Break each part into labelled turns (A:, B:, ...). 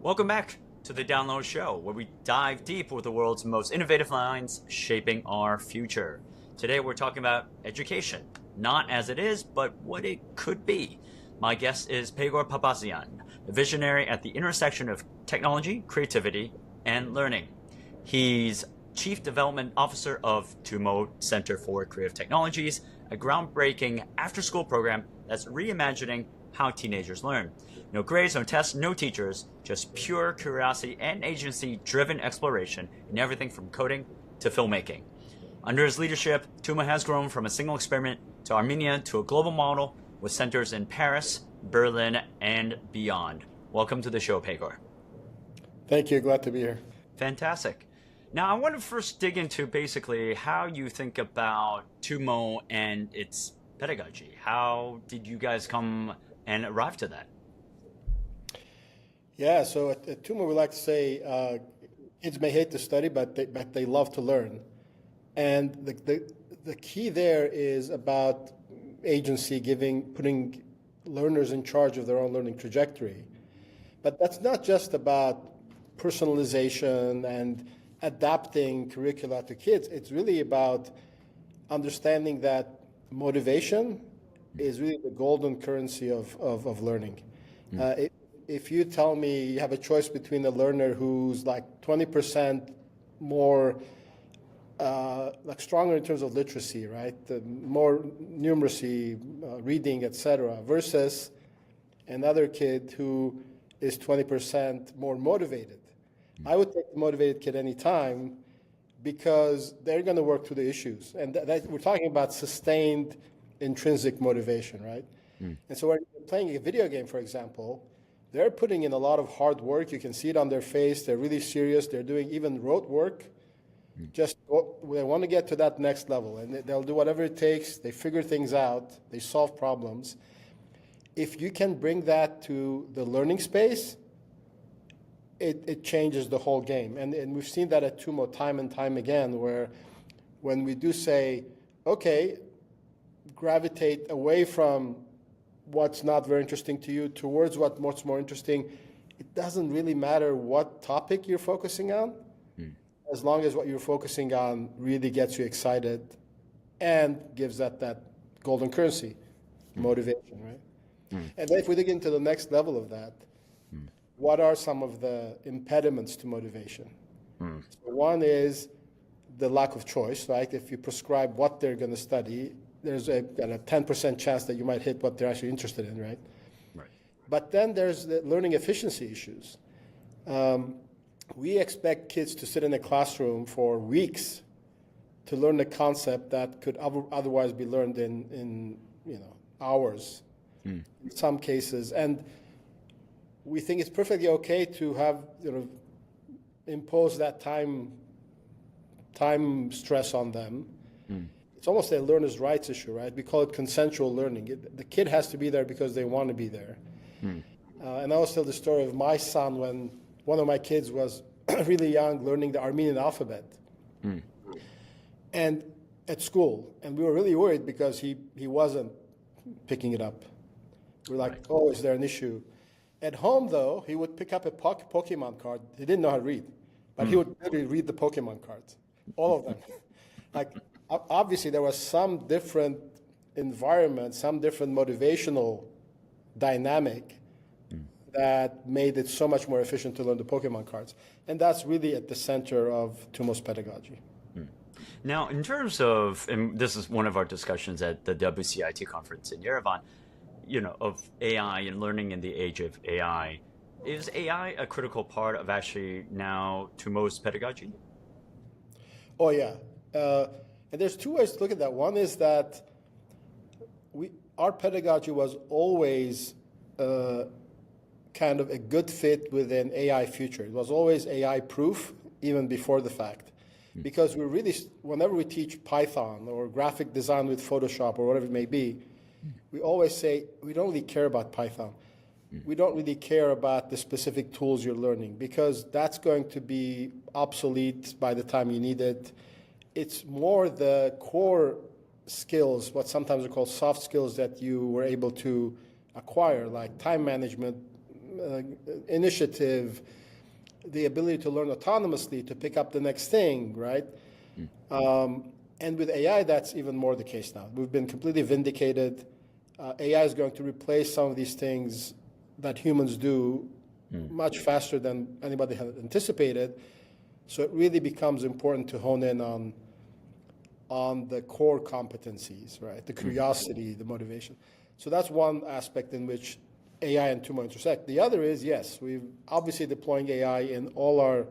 A: Welcome back to the Download Show, where we dive deep with the world's most innovative minds shaping our future. Today we're talking about education, not as it is, but what it could be. My guest is Pegor Papazian, a visionary at the intersection of technology, creativity, and learning. He's Chief Development Officer of TUMO Center for Creative Technologies, a groundbreaking after-school program that's reimagining how teenagers learn. No grades, no tests, no teachers, just pure curiosity and agency-driven exploration in everything from coding to filmmaking. Under his leadership, TUMO has grown from a single experiment to Armenia to a global model with centers in Paris, Berlin, and beyond. Welcome to the show, Pegor.
B: Thank you. Glad to be here.
A: Fantastic. Now, I want to first dig into basically how you think about TUMO and its pedagogy. How did you guys come and arrive to that?
B: Yeah, so at TUMO we like to say kids may hate to study, but they love to learn. And the key there is about agency, putting learners in charge of their own learning trajectory. But that's not just about personalization and adapting curricula to kids. It's really about understanding that motivation is really the golden currency of learning. If you tell me you have a choice between a learner who's like 20% more like stronger in terms of literacy, right? More numeracy, reading, etc., versus another kid who is 20% more motivated. I would take the motivated kid any time because they're going to work through the issues. And we're talking about sustained intrinsic motivation, right? And so when you're playing a video game, for example, they're putting in a lot of hard work. You can see it on their face. They're really serious. They're doing even rote work. Just they want to get to that next level, and they'll do whatever it takes. They figure things out. They solve problems. If you can bring that to the learning space, it changes the whole game. And we've seen that at TUMO time and time again, where when we do say, okay, gravitate away from what's not very interesting to you towards what's more interesting, it doesn't really matter what topic you're focusing on, as long as what you're focusing on really gets you excited and gives that golden currency, motivation, right? And then if we dig into the next level of that, what are some of the impediments to motivation? So one is the lack of choice, right? If you prescribe what they're going to study, there's a 10% chance that you might hit what they're actually interested in, right? But then there's the learning efficiency issues. We expect kids to sit in a classroom for weeks to learn a concept that could otherwise be learned in hours in some cases. And we think it's perfectly okay to have impose that time stress on them. It's almost a learner's rights issue, right? We call it consensual learning. The kid has to be there because they want to be there. And I always tell the story of my son when one of my kids was really young, learning the Armenian alphabet, and at school. And we were really worried because he wasn't picking it up. We're like, oh, is there an issue? At home, though, he would pick up a Pokemon card. He didn't know how to read, but he would literally read the Pokemon cards, all of them. Like, obviously, there was some different environment, some different motivational dynamic that made it so much more efficient to learn the Pokemon cards. And that's really at the center of TUMO's pedagogy.
A: Now, in terms of, and this is one of our discussions at the WCIT conference in Yerevan, of AI and learning in the age of AI, is AI a critical part of actually now TUMO's pedagogy?
B: Oh, yeah. And there's two ways to look at that. One is that our pedagogy was always kind of a good fit with an AI future. It was always AI proof, even before the fact. Because we really, whenever we teach Python or graphic design with Photoshop or whatever it may be, we always say, we don't really care about Python. We don't really care about the specific tools you're learning because that's going to be obsolete by the time you need it. It's more the core skills, what sometimes are called soft skills that you were able to acquire, like time management, initiative, the ability to learn autonomously, to pick up the next thing, right? And with AI, that's even more the case now. We've been completely vindicated. AI is going to replace some of these things that humans do much faster than anybody had anticipated. So it really becomes important to hone in on the core competencies, right? The curiosity, the motivation. So that's one aspect in which AI and TUMO intersect. The other is, yes, we've obviously deploying AI in all our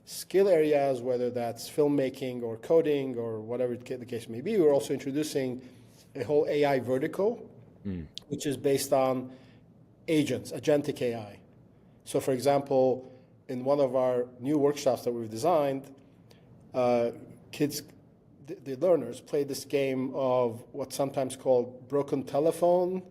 B: skill areas, whether that's filmmaking or coding or whatever the case may be. We're also introducing a whole AI vertical, which is based on agents, agentic AI. So for example, in one of our new workshops that we've designed, kids, the learners play this game of what's sometimes called broken telephone,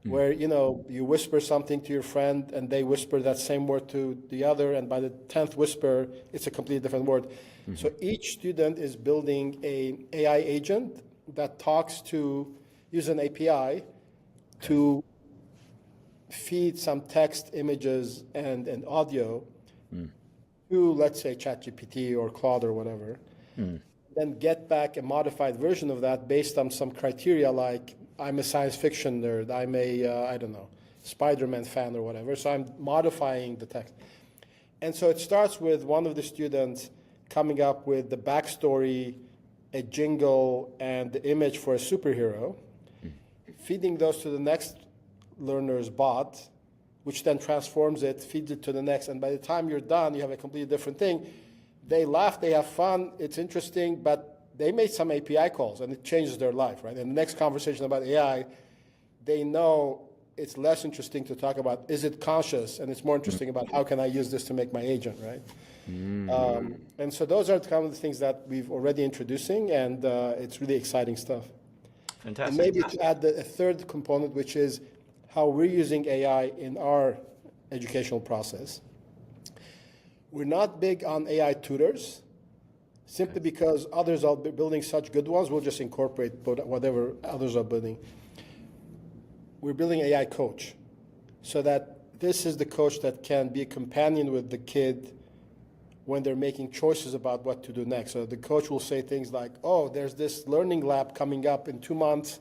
B: where you whisper something to your friend and they whisper that same word to the other, and by the 10th whisper, it's a completely different word. So each student is building an AI agent that talks to, use an API to feed some text, images, and audio to, let's say, ChatGPT or Claude or whatever, then get back a modified version of that based on some criteria like, I'm a science fiction nerd, I'm a, I don't know, Spider-Man fan or whatever, so I'm modifying the text. And so it starts with one of the students coming up with the backstory, a jingle, and the image for a superhero, feeding those to the next learner's bot, which then transforms it, feeds it to the next, and by the time you're done, you have a completely different thing. They laugh, they have fun, it's interesting, but they made some API calls, and it changes their life, right? And the next conversation about AI, they know it's less interesting to talk about, is it conscious? And it's more interesting about how can I use this to make my agent, right? And so those are kind of the things that we've already introducing, and it's really exciting stuff.
A: Fantastic.
B: And maybe to add a third component, which is how we're using AI in our educational process. We're not big on AI tutors, simply because others are building such good ones. We'll just incorporate whatever others are building. We're building AI coach, so that this is the coach that can be a companion with the kid when they're making choices about what to do next. So the coach will say things like, oh, there's this learning lab coming up in 2 months.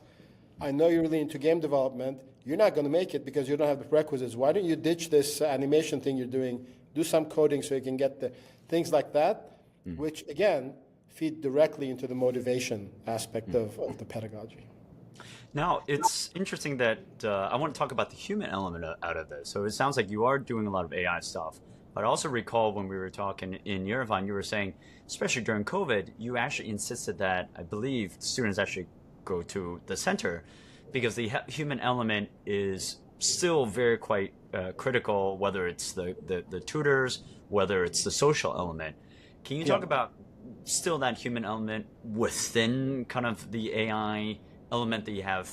B: I know you're really into game development. You're not going to make it because you don't have the prerequisites. Why don't you ditch this animation thing you're doing, do some coding so you can get the things like that, which, again, feed directly into the motivation aspect of the pedagogy.
A: Now, it's interesting that I want to talk about the human element out of this. So it sounds like you are doing a lot of AI stuff. But I also recall when we were talking in Yerevan, you were saying, especially during COVID, you actually insisted that, I believe, students actually go to the center because the human element is still very quite critical, whether it's the tutors, whether it's the social element. Can you talk about still that human element within kind of the AI element that you have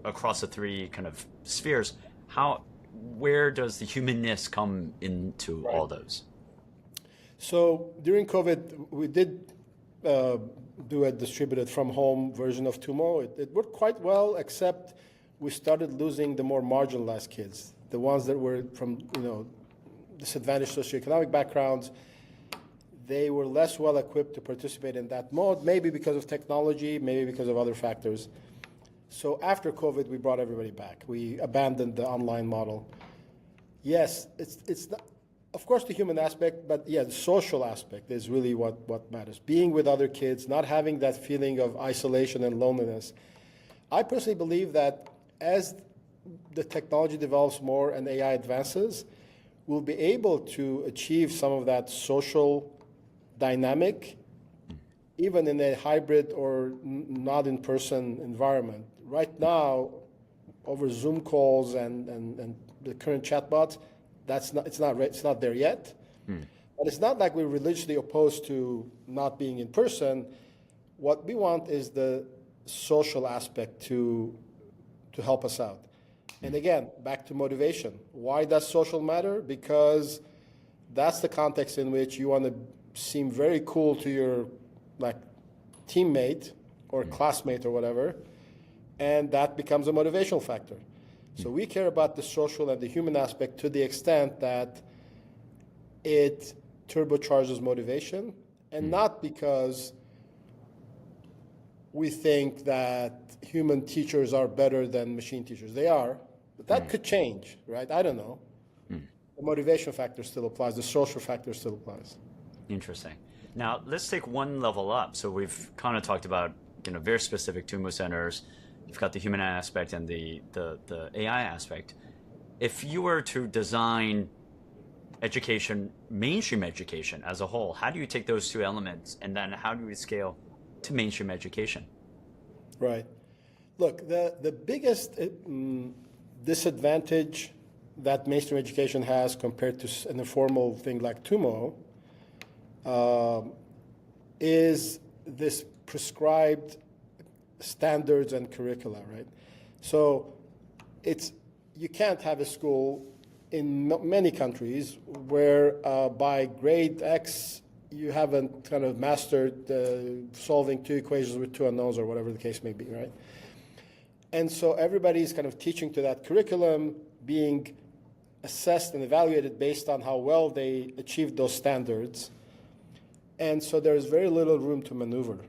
A: across the three kind of spheres? Where does the humanness come into all those? So
B: during COVID, we did do a distributed from home version of TUMO. It worked quite well, except we started losing the more marginalized kids, the ones that were from disadvantaged socioeconomic backgrounds. They were less well equipped to participate in that mode, maybe because of technology, maybe because of other factors. So after COVID, we brought everybody back. We abandoned the online model. Yes, it's not, of course, the human aspect, but yeah, the social aspect is really what matters. Being with other kids, not having that feeling of isolation and loneliness. I personally believe that as the technology develops more and AI advances, we'll be able to achieve some of that social dynamic, even in a hybrid or not in-person environment. Right now, over Zoom calls and the current chatbots, it's not there yet. But it's not like we're religiously opposed to not being in person. What we want is the social aspect to help us out. And again, back to motivation. Why does social matter? Because that's the context in which you want to seem very cool to your teammate or classmate or whatever, and that becomes a motivational factor. So we care about the social and the human aspect to the extent that it turbocharges motivation, and not because we think that human teachers are better than machine teachers. They are, but that could change, right? I don't know. The motivation factor still applies. The social factor still applies.
A: Interesting. Now, let's take one level up. So we've kind of talked about, very specific TUMO centers. You've got the human aspect and the AI aspect. If you were to design education, mainstream education as a whole, how do you take those two elements and then how do you scale to mainstream education?
B: Right. Look, the biggest disadvantage that mainstream education has compared to an informal thing like TUMO is this prescribed standards and curricula, right? So you can't have a school in many countries where by grade X you haven't kind of mastered solving two equations with two unknowns or whatever the case may be, right? And so everybody's kind of teaching to that curriculum, being assessed and evaluated based on how well they achieved those standards. And so there's very little room to maneuver.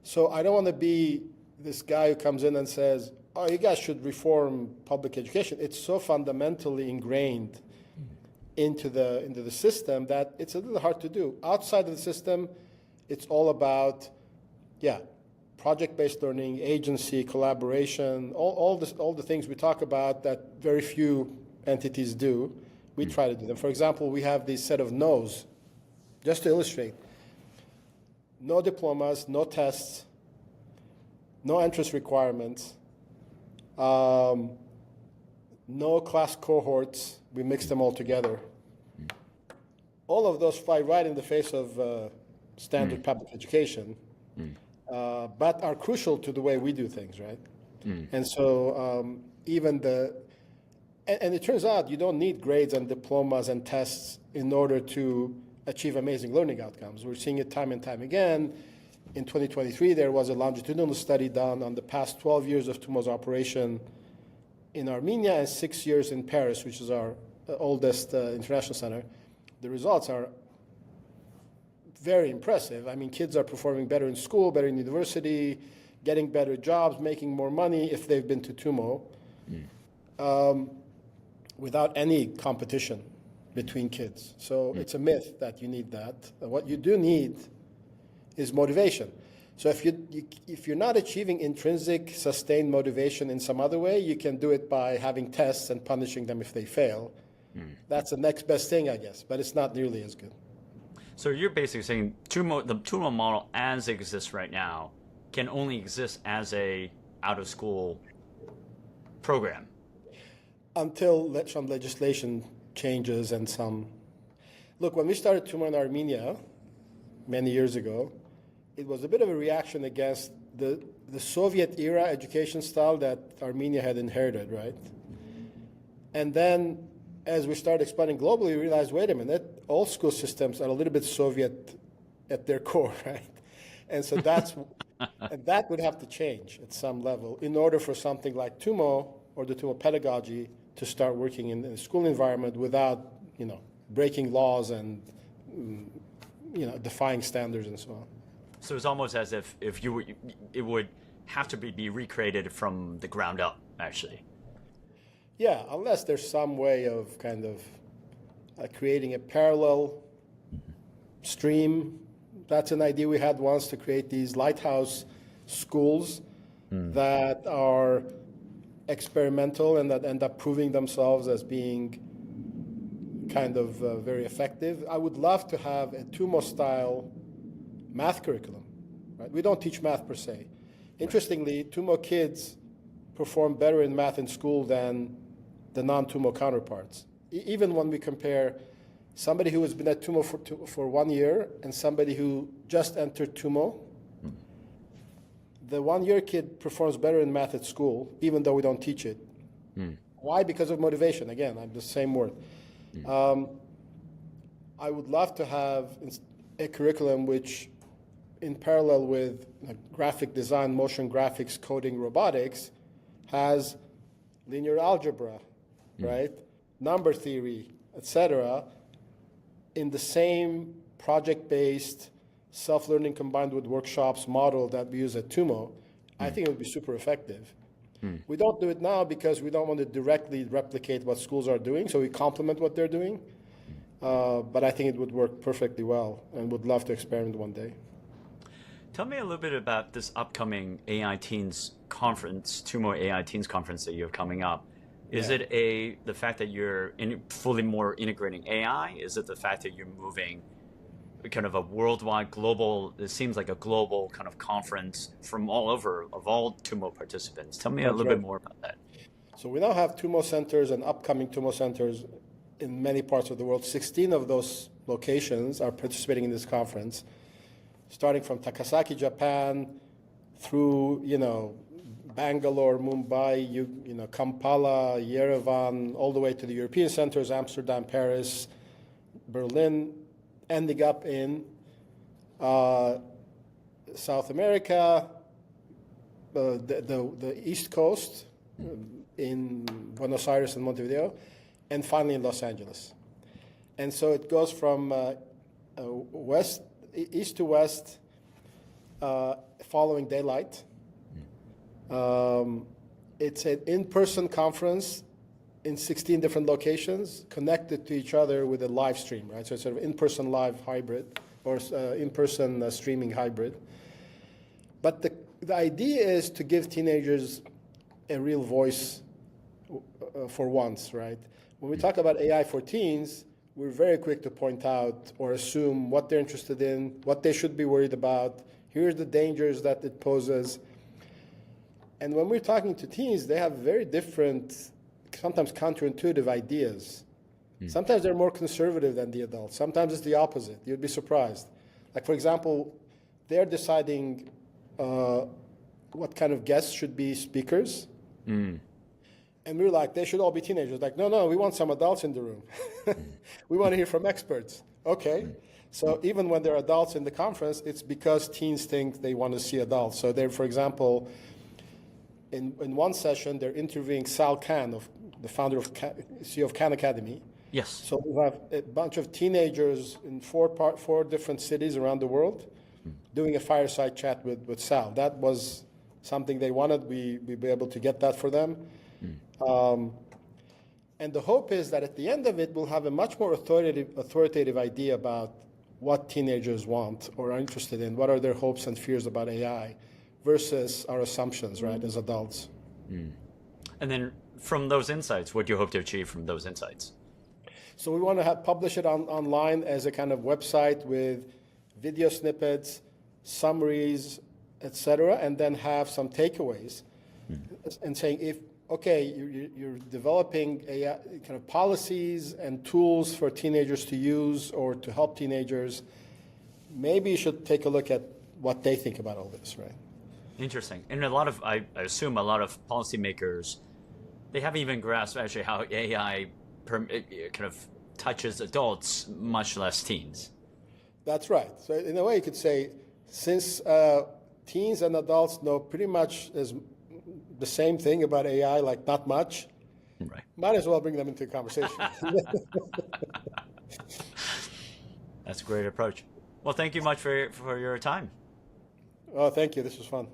B: So I don't want to be this guy who comes in and says, oh, you guys should reform public education. It's so fundamentally ingrained into the system that it's a little hard to do. Outside of the system, it's all about, project-based learning, agency, collaboration, all the things we talk about that very few entities do. We try to do them. For example, we have this set of no's, just to illustrate. No diplomas, no tests, no entrance requirements, no class cohorts. We mix them all together. All of those fly right in the face of standard public education, but are crucial to the way we do things, right? And so and it turns out you don't need grades and diplomas and tests in order to achieve amazing learning outcomes. We're seeing it time and time again. In 2023, there was a longitudinal study done on the past 12 years of TUMO's operation in Armenia and 6 years in Paris, which is our oldest international center. The results are very impressive. I mean, kids are performing better in school, better in university, getting better jobs, making more money if they've been to TUMO, without any competition between kids. So it's a myth that you need that. What you do need is motivation. So if you're not achieving intrinsic, sustained motivation in some other way, you can do it by having tests and punishing them if they fail. That's the next best thing, I guess, but it's not nearly as good.
A: So you're basically saying the TUMO model as it exists right now can only exist as a out-of-school program?
B: Until some legislation changes and some... Look, when we started TUMO in Armenia many years ago, it was a bit of a reaction against the Soviet-era education style that Armenia had inherited, right? And then as we started expanding globally, we realized, wait a minute, all school systems are a little bit Soviet at their core, right? And so and that would have to change at some level in order for something like TUMO or the TUMO pedagogy to start working in a school environment without, breaking laws and, defying standards and so on.
A: So it's almost as if it would have to be recreated from the ground up, actually.
B: Yeah, unless there's some way of kind of creating a parallel stream. That's an idea we had once, to create these lighthouse schools that are experimental and that end up proving themselves as being kind of very effective. I would love to have a TUMO-style math curriculum. Right? We don't teach math per se. Interestingly, TUMO kids perform better in math in school than the non-TUMO counterparts. Even when we compare somebody who has been at TUMO for 1 year and somebody who just entered TUMO, the 1 year kid performs better in math at school, even though we don't teach it. Why? Because of motivation. Again, I'm the same word. I would love to have a curriculum which, in parallel with graphic design, motion graphics, coding, robotics, has linear algebra, right? Number theory, etc., in the same project-based self-learning combined with workshops model that we use at TUMO, I think it would be super effective. We don't do it now because we don't want to directly replicate what schools are doing, so we complement what they're doing. But I think it would work perfectly well and would love to experiment one day.
A: Tell me a little bit about this upcoming AI Teens conference, TUMO AI Teens conference that you have coming up. Is it the fact that you're fully more integrating AI? Is it the fact that you're moving kind of a worldwide global, it seems like a global kind of conference from all over, of all TUMO participants? Tell me a little bit more about that.
B: So we now have TUMO centers and upcoming TUMO centers in many parts of the world. 16 of those locations are participating in this conference, starting from Takasaki, Japan, through, Bangalore, Mumbai, Kampala, Yerevan, all the way to the European centers, Amsterdam, Paris, Berlin, ending up in South America, the East Coast, in Buenos Aires and Montevideo, and finally in Los Angeles. And so it goes from east to west, following daylight. It's an in-person conference in 16 different locations connected to each other with a live stream, right? So it's sort of in-person live hybrid or in-person streaming hybrid. But the idea is to give teenagers a real voice for once, right? When we talk about AI for teens, we're very quick to point out or assume what they're interested in, what they should be worried about. Here's the dangers that it poses. And when we're talking to teens, they have very different, sometimes counterintuitive ideas. Sometimes they're more conservative than the adults. Sometimes it's the opposite. You'd be surprised. Like, for example, they're deciding what kind of guests should be speakers. And we're like, they should all be teenagers. Like, no, we want some adults in the room. We want to hear from experts. Okay. So even when there are adults in the conference, it's because teens think they want to see adults. So they're, for example, in one session, they're interviewing Sal Khan, the founder of CEO of Khan Academy.
A: Yes.
B: So we have a bunch of teenagers in four different cities around the world doing a fireside chat with Sal. That was something they wanted. We'd be able to get that for them. And the hope is that at the end of it, we'll have a much more authoritative idea about what teenagers want or are interested in, what are their hopes and fears about AI, versus our assumptions, right, as adults.
A: And then from those insights, what do you hope to achieve from those insights?
B: So we want to publish it online as a kind of website with video snippets, summaries, etc., and then have some takeaways and saying, you're developing AI kind of policies and tools for teenagers to use or to help teenagers, maybe you should take a look at what they think about all this, right?
A: Interesting. And I assume a lot of policymakers, they haven't even grasped actually how AI kind of touches adults, much less teens.
B: That's right. So in a way, you could say, since teens and adults know pretty much the same thing about AI, like not much, right, might as well bring them into a conversation.
A: That's a great approach. Well, thank you much for your time.
B: Oh, thank you. This was fun.